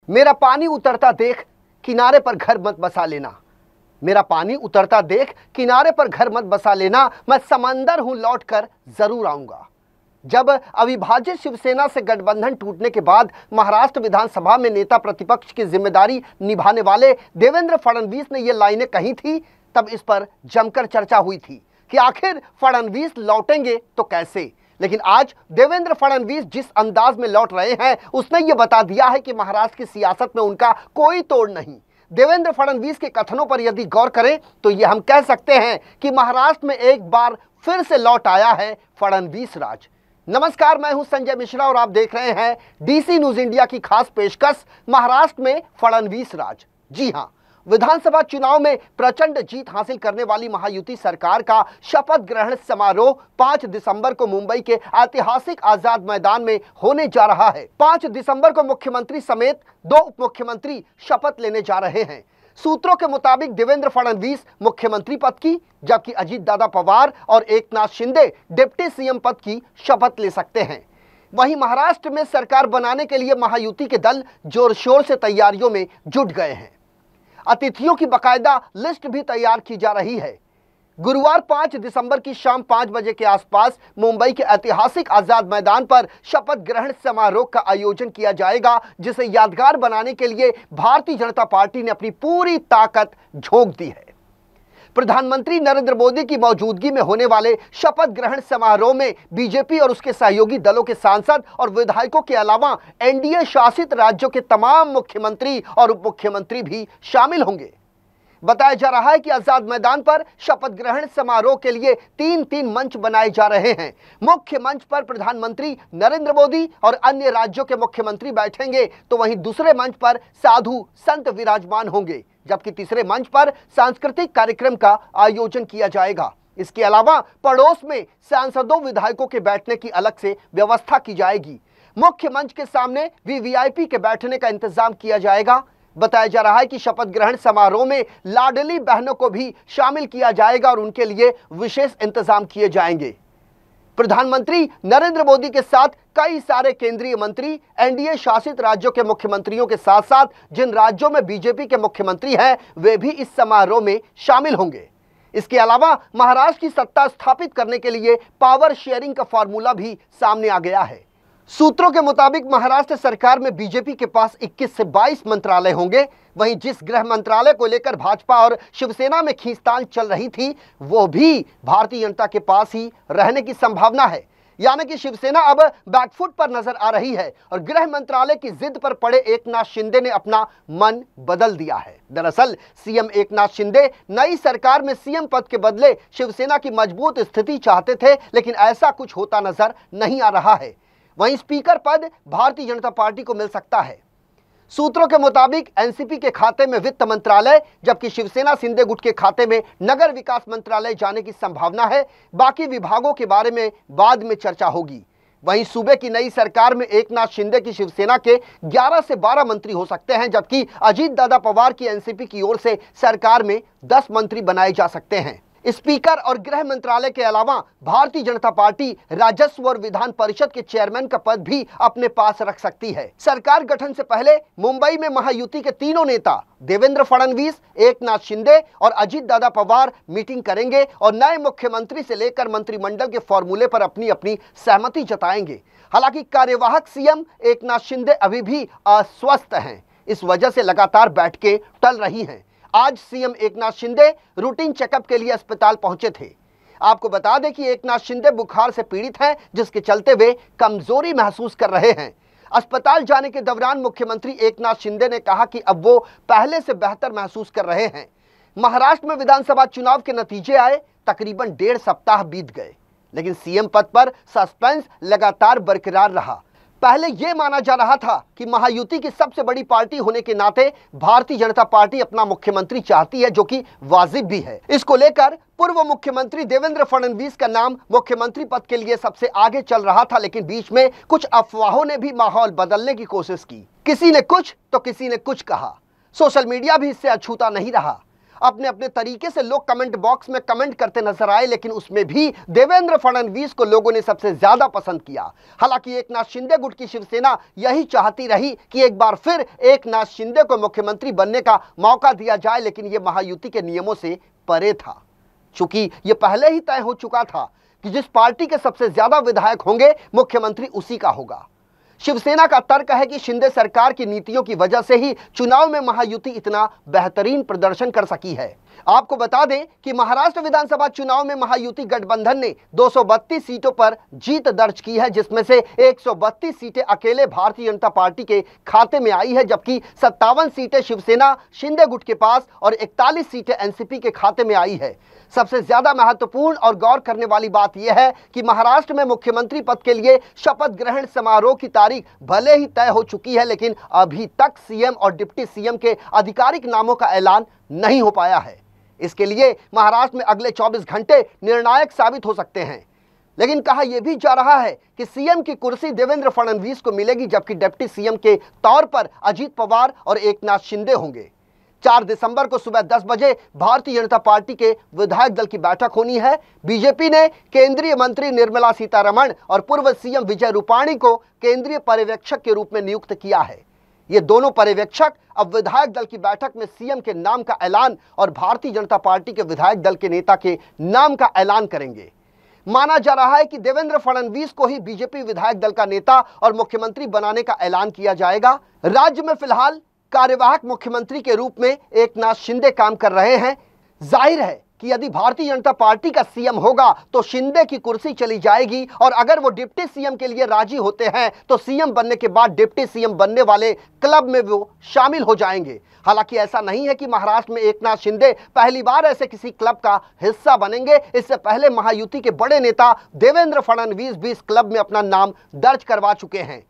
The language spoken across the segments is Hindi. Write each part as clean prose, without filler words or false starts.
मेरा पानी उतरता देख किनारे पर घर मत बसा लेना। मेरा पानी उतरता देख किनारे पर घर मत बसा लेना, मैं समंदर हूं लौट कर जरूर आऊंगा। जब अविभाजित शिवसेना से गठबंधन टूटने के बाद महाराष्ट्र विधानसभा में नेता प्रतिपक्ष की जिम्मेदारी निभाने वाले देवेंद्र फडणवीस ने ये लाइनें कही थी, तब इस पर जमकर चर्चा हुई थी कि आखिर फडणवीस लौटेंगे तो कैसे। लेकिन आज देवेंद्र फडणवीस जिस अंदाज में लौट रहे हैं, उसने ये बता दिया है कि महाराष्ट्र की सियासत में उनका कोई तोड़ नहीं। देवेंद्र फडणवीस के कथनों पर यदि गौर करें तो ये हम कह सकते हैं कि महाराष्ट्र में एक बार फिर से लौट आया है फडणवीस राज। नमस्कार, मैं हूं संजय मिश्रा और आप देख रहे हैं डीसी न्यूज इंडिया की खास पेशकश महाराष्ट्र में फडणवीस राज। जी हां, विधानसभा चुनाव में प्रचंड जीत हासिल करने वाली महायुति सरकार का शपथ ग्रहण समारोह 5 दिसंबर को मुंबई के ऐतिहासिक आजाद मैदान में होने जा रहा है। 5 दिसंबर को मुख्यमंत्री समेत 2 उप मुख्यमंत्री शपथ लेने जा रहे हैं। सूत्रों के मुताबिक देवेंद्र फडणवीस मुख्यमंत्री पद की, जबकि अजीत दादा पवार और एकनाथ शिंदे डिप्टी सीएम पद की शपथ ले सकते हैं। वहीं महाराष्ट्र में सरकार बनाने के लिए महायुति के दल जोर शोर से तैयारियों में जुट गए हैं। अतिथियों की बकायदा लिस्ट भी तैयार की जा रही है। गुरुवार 5 दिसंबर की शाम 5 बजे के आसपास मुंबई के ऐतिहासिक आजाद मैदान पर शपथ ग्रहण समारोह का आयोजन किया जाएगा, जिसे यादगार बनाने के लिए भारतीय जनता पार्टी ने अपनी पूरी ताकत झोंक दी है। प्रधानमंत्री नरेंद्र मोदी की मौजूदगी में होने वाले शपथ ग्रहण समारोह में बीजेपी और उसके सहयोगी दलों के सांसद और विधायकों के अलावा एनडीए शासित राज्यों के तमाम मुख्यमंत्री और उप मुख्यमंत्री भी शामिल होंगे। बताया जा रहा है कि आजाद मैदान पर शपथ ग्रहण समारोह के लिए 3 मंच बनाए जा रहे हैं। मुख्य मंच पर प्रधानमंत्री नरेंद्र मोदी और अन्य राज्यों के मुख्यमंत्री बैठेंगे, तो वहीं दूसरे मंच पर साधु संत विराजमान होंगे, जबकि तीसरे मंच पर सांस्कृतिक कार्यक्रम का आयोजन किया जाएगा। इसके अलावा पड़ोस में सांसदों विधायकों के बैठने की अलग से व्यवस्था की जाएगी। मुख्य मंच के सामने वीवीआईपी के बैठने का इंतजाम किया जाएगा। बताया जा रहा है कि शपथ ग्रहण समारोह में लाडली बहनों को भी शामिल किया जाएगा और उनके लिए विशेष इंतजाम किए जाएंगे। प्रधानमंत्री नरेंद्र मोदी के साथ कई सारे केंद्रीय मंत्री, एनडीए शासित राज्यों के मुख्यमंत्रियों के साथ साथ जिन राज्यों में बीजेपी के मुख्यमंत्री हैं, वे भी इस समारोह में शामिल होंगे। इसके अलावा महाराष्ट्र की सत्ता स्थापित करने के लिए पावर शेयरिंग का फॉर्मूला भी सामने आ गया है। सूत्रों के मुताबिक महाराष्ट्र सरकार में बीजेपी के पास 21 से 22 मंत्रालय होंगे। वहीं जिस गृह मंत्रालय को लेकर भाजपा और शिवसेना में खींचतान चल रही थी, वो भी भारतीय जनता के पास ही रहने की संभावना है। यानी कि शिवसेना अब बैकफुट पर नजर आ रही है और गृह मंत्रालय की जिद पर पड़े एकनाथ शिंदे ने अपना मन बदल दिया है। दरअसल सीएम एकनाथ शिंदे नई सरकार में सीएम पद के बदले शिवसेना की मजबूत स्थिति चाहते थे, लेकिन ऐसा कुछ होता नजर नहीं आ रहा है। वहीं स्पीकर पद भारतीय जनता पार्टी को मिल सकता है। सूत्रों के मुताबिक एनसीपी के खाते में वित्त मंत्रालय, जबकि शिवसेना शिंदे गुट के खाते में नगर विकास मंत्रालय जाने की संभावना है। बाकी विभागों के बारे में बाद में चर्चा होगी। वहीं सूबे की नई सरकार में एकनाथ शिंदे की शिवसेना के 11 से 12 मंत्री हो सकते हैं, जबकि अजीत दादा पवार की एनसीपी की ओर से सरकार में 10 मंत्री बनाए जा सकते हैं। स्पीकर और गृह मंत्रालय के अलावा भारतीय जनता पार्टी राजस्व और विधान परिषद के चेयरमैन का पद भी अपने पास रख सकती है। सरकार गठन से पहले मुंबई में महायुति के तीनों नेता देवेंद्र फडणवीस, एकनाथ शिंदे और अजीत दादा पवार मीटिंग करेंगे और नए मुख्यमंत्री से लेकर मंत्रिमंडल के फॉर्मूले पर अपनी अपनी सहमति जताएंगे। हालांकि कार्यवाहक सीएम एकनाथ शिंदे अभी भी अस्वस्थ हैं, इस वजह से लगातार बैठकें टल रही हैं। आज CM Eknath Shinde routine checkup के लिए अस्पताल पहुंचे थे। आपको बता दें कि एकनाथ शिंदे बुखार से पीड़ित हैं, जिसके चलते वे कमजोरी महसूस कर रहे हैं। अस्पताल जाने के दौरान मुख्यमंत्री एकनाथ शिंदे ने कहा कि अब वो पहले से बेहतर महसूस कर रहे हैं। महाराष्ट्र में विधानसभा चुनाव के नतीजे आए, तकरीबन 1.5 सप्ताह बीत गए, लेकिन सीएम पद पर सस्पेंस लगातार बरकरार रहा। पहले यह माना जा रहा था कि महायुति की सबसे बड़ी पार्टी होने के नाते भारतीय जनता पार्टी अपना मुख्यमंत्री चाहती है, जो कि वाजिब भी है। इसको लेकर पूर्व मुख्यमंत्री देवेंद्र फडणवीस का नाम मुख्यमंत्री पद के लिए सबसे आगे चल रहा था, लेकिन बीच में कुछ अफवाहों ने भी माहौल बदलने की कोशिश की। किसी ने कुछ तो किसी ने कुछ कहा। सोशल मीडिया भी इससे अछूता नहीं रहा। अपने अपने तरीके से लोग कमेंट बॉक्स में कमेंट करते नजर आए, लेकिन उसमें भी देवेंद्र फडणवीस को लोगों ने सबसे ज्यादा पसंद किया। हालांकि एकनाथ शिंदे गुट की शिवसेना यही चाहती रही कि एक बार फिर एकनाथ शिंदे को मुख्यमंत्री बनने का मौका दिया जाए, लेकिन यह महायुति के नियमों से परे था। चूंकि यह पहले ही तय हो चुका था कि जिस पार्टी के सबसे ज्यादा विधायक होंगे मुख्यमंत्री उसी का होगा। शिवसेना का तर्क है कि शिंदे सरकार की नीतियों की वजह से ही चुनाव में महायुति इतना बेहतरीन प्रदर्शन कर सकी है। आपको बता दें कि महाराष्ट्र विधानसभा चुनाव में महायुति गठबंधन ने 232 सीटों पर जीत दर्ज की है, जिसमें से 132 सीटें अकेले भारतीय जनता पार्टी के खाते में आई है, जबकि 57 सीटें शिवसेना शिंदे गुट के पास और 41 सीटें एनसीपी के खाते में आई है। सबसे ज्यादा महत्वपूर्ण और गौर करने वाली बात यह है कि महाराष्ट्र में मुख्यमंत्री पद के लिए शपथ ग्रहण समारोह की तारीख भले ही तय हो चुकी है, लेकिन अभी तक सीएम और डिप्टी सीएम के आधिकारिक नामों का ऐलान नहीं हो पाया है। इसके लिए महाराष्ट्र में अगले 24 घंटे निर्णायक साबित हो सकते हैं। लेकिन कहा यह भी जा रहा है कि सीएम की कुर्सी देवेंद्र फडणवीस को मिलेगी, जबकि डिप्टी सीएम के तौर पर अजीत पवार और एकनाथ शिंदे होंगे। 4 दिसंबर को सुबह 10 बजे भारतीय जनता पार्टी के विधायक दल की बैठक होनी है। बीजेपी ने केंद्रीय मंत्री निर्मला सीतारमण और पूर्व सीएम विजय रूपाणी को केंद्रीय पर्यवेक्षक के रूप में नियुक्त किया है। ये दोनों पर्यवेक्षक अब विधायक दल की बैठक में सीएम के नाम का ऐलान और भारतीय जनता पार्टी के विधायक दल के नेता के नाम का ऐलान करेंगे। माना जा रहा है कि देवेंद्र फडणवीस को ही बीजेपी विधायक दल का नेता और मुख्यमंत्री बनाने का ऐलान किया जाएगा। राज्य में फिलहाल कार्यवाहक मुख्यमंत्री के रूप में एकनाथ शिंदे काम कर रहे हैं। जाहिर है कि यदि भारतीय जनता पार्टी का सीएम होगा तो शिंदे की कुर्सी चली जाएगी, और अगर वो डिप्टी सीएम के लिए राजी होते हैं तो सीएम बनने के बाद डिप्टी सीएम बनने वाले क्लब में वो शामिल हो जाएंगे। हालांकि ऐसा नहीं है कि महाराष्ट्र में एकनाथ शिंदे पहली बार ऐसे किसी क्लब का हिस्सा बनेंगे। इससे पहले महायुति के बड़े नेता देवेंद्र फडणवीस भी इस क्लब में अपना नाम दर्ज करवा चुके हैं।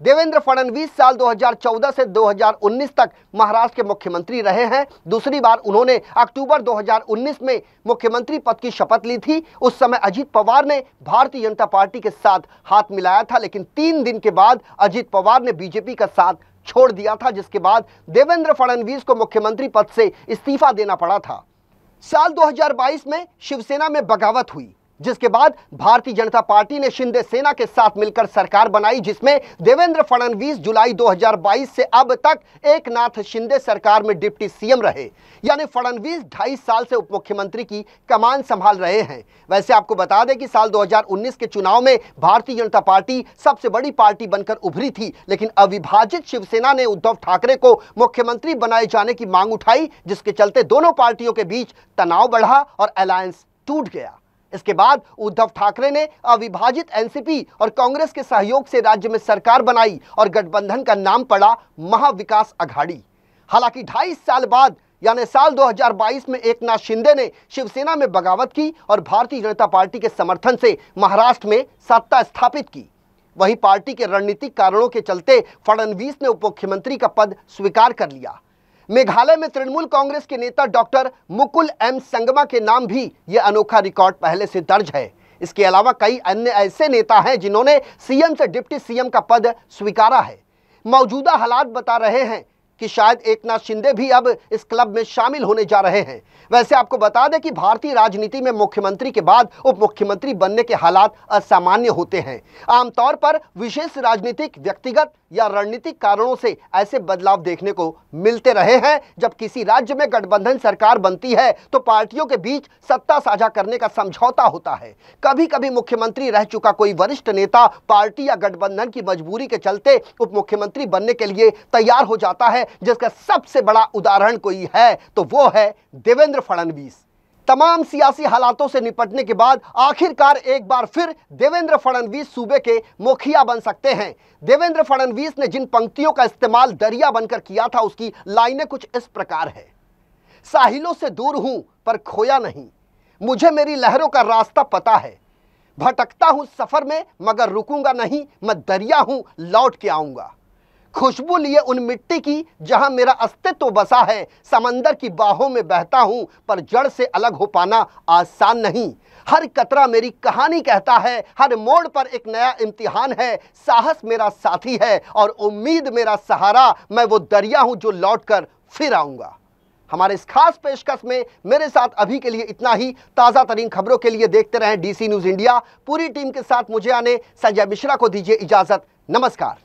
देवेंद्र फडणवीस साल 2014 से 2019 तक महाराष्ट्र के मुख्यमंत्री रहे हैं। दूसरी बार उन्होंने अक्टूबर 2019 में मुख्यमंत्री पद की शपथ ली थी। उस समय अजीत पवार ने भारतीय जनता पार्टी के साथ हाथ मिलाया था, लेकिन 3 दिन के बाद अजीत पवार ने बीजेपी का साथ छोड़ दिया था, जिसके बाद देवेंद्र फडणवीस को मुख्यमंत्री पद से इस्तीफा देना पड़ा था। साल 2022 में शिवसेना में बगावत हुई, जिसके बाद भारतीय जनता पार्टी ने शिंदे सेना के साथ मिलकर सरकार बनाई, जिसमें देवेंद्र फडणवीस जुलाई 2022 से अब तक एकनाथ शिंदे सरकार में डिप्टी सीएम रहे। यानी फडणवीस 2.5 साल से उप मुख्यमंत्री की कमान संभाल रहे हैं। वैसे आपको बता दें कि साल 2019 के चुनाव में भारतीय जनता पार्टी सबसे बड़ी पार्टी बनकर उभरी थी, लेकिन अविभाजित शिवसेना ने उद्धव ठाकरे को मुख्यमंत्री बनाए जाने की मांग उठाई, जिसके चलते दोनों पार्टियों के बीच तनाव बढ़ा और अलायंस टूट गया। इसके बाद उद्धव ठाकरे ने अविभाजित एनसीपी और कांग्रेस के सहयोग से राज्य में सरकार बनाई और गठबंधन का नाम पड़ा महाविकास अघाड़ी। हालांकि 2.5 साल बाद यानी साल 2022 में एकनाथ शिंदे ने शिवसेना में बगावत की और भारतीय जनता पार्टी के समर्थन से महाराष्ट्र में सत्ता स्थापित की। वहीं पार्टी के रणनीतिक कारणों के चलते फडणवीस ने उप मुख्यमंत्री का पद स्वीकार कर लिया। मेघालय में तृणमूल कांग्रेस के नेता डॉक्टर मुकुल एम संगमा के नाम भी यह अनोखा रिकॉर्ड पहले से दर्ज है। इसके अलावा कई अन्य ऐसे नेता हैं जिन्होंने सीएम से डिप्टी सीएम का पद स्वीकारा है। मौजूदा हालात बता रहे हैं कि शायद एकनाथ शिंदे भी अब इस क्लब में शामिल होने जा रहे हैं। वैसे आपको बता दें कि भारतीय राजनीति में मुख्यमंत्री के बाद उप मुख्यमंत्री बनने के हालात असामान्य होते हैं। आमतौर पर विशेष राजनीतिक, व्यक्तिगत या रणनीतिक कारणों से ऐसे बदलाव देखने को मिलते रहे हैं। जब किसी राज्य में गठबंधन सरकार बनती है तो पार्टियों के बीच सत्ता साझा करने का समझौता होता है। कभी कभी मुख्यमंत्री रह चुका कोई वरिष्ठ नेता पार्टी या गठबंधन की मजबूरी के चलते उप मुख्यमंत्री बनने के लिए तैयार हो जाता है, जिसका सबसे बड़ा उदाहरण कोई है तो वो है देवेंद्र फडणवीस। तमाम सियासी हालातों से निपटने के बाद आखिरकार एक बार फिर देवेंद्र फडणवीस सूबे के मुखिया बन सकते हैं। देवेंद्र फडणवीस ने जिन पंक्तियों का इस्तेमाल दरिया बनकर किया था, उसकी लाइनें कुछ इस प्रकार है। साहिलों से दूर हूं पर खोया नहीं, मुझे मेरी लहरों का रास्ता पता है। भटकता हूं सफर में मगर रुकूंगा नहीं, मैं दरिया हूं लौट के आऊंगा। खुशबू लिए उन मिट्टी की जहां मेरा अस्तित्व बसा है। समंदर की बाहों में बहता हूं पर जड़ से अलग हो पाना आसान नहीं। हर कतरा मेरी कहानी कहता है, हर मोड़ पर एक नया इम्तिहान है। साहस मेरा साथी है और उम्मीद मेरा सहारा। मैं वो दरिया हूं जो लौट कर फिर आऊंगा। हमारे इस खास पेशकश में मेरे साथ अभी के लिए इतना ही। ताजा तरीन खबरों के लिए देखते रहें DC न्यूज इंडिया। पूरी टीम के साथ मुझे आने संजय मिश्रा को दीजिए इजाजत। नमस्कार।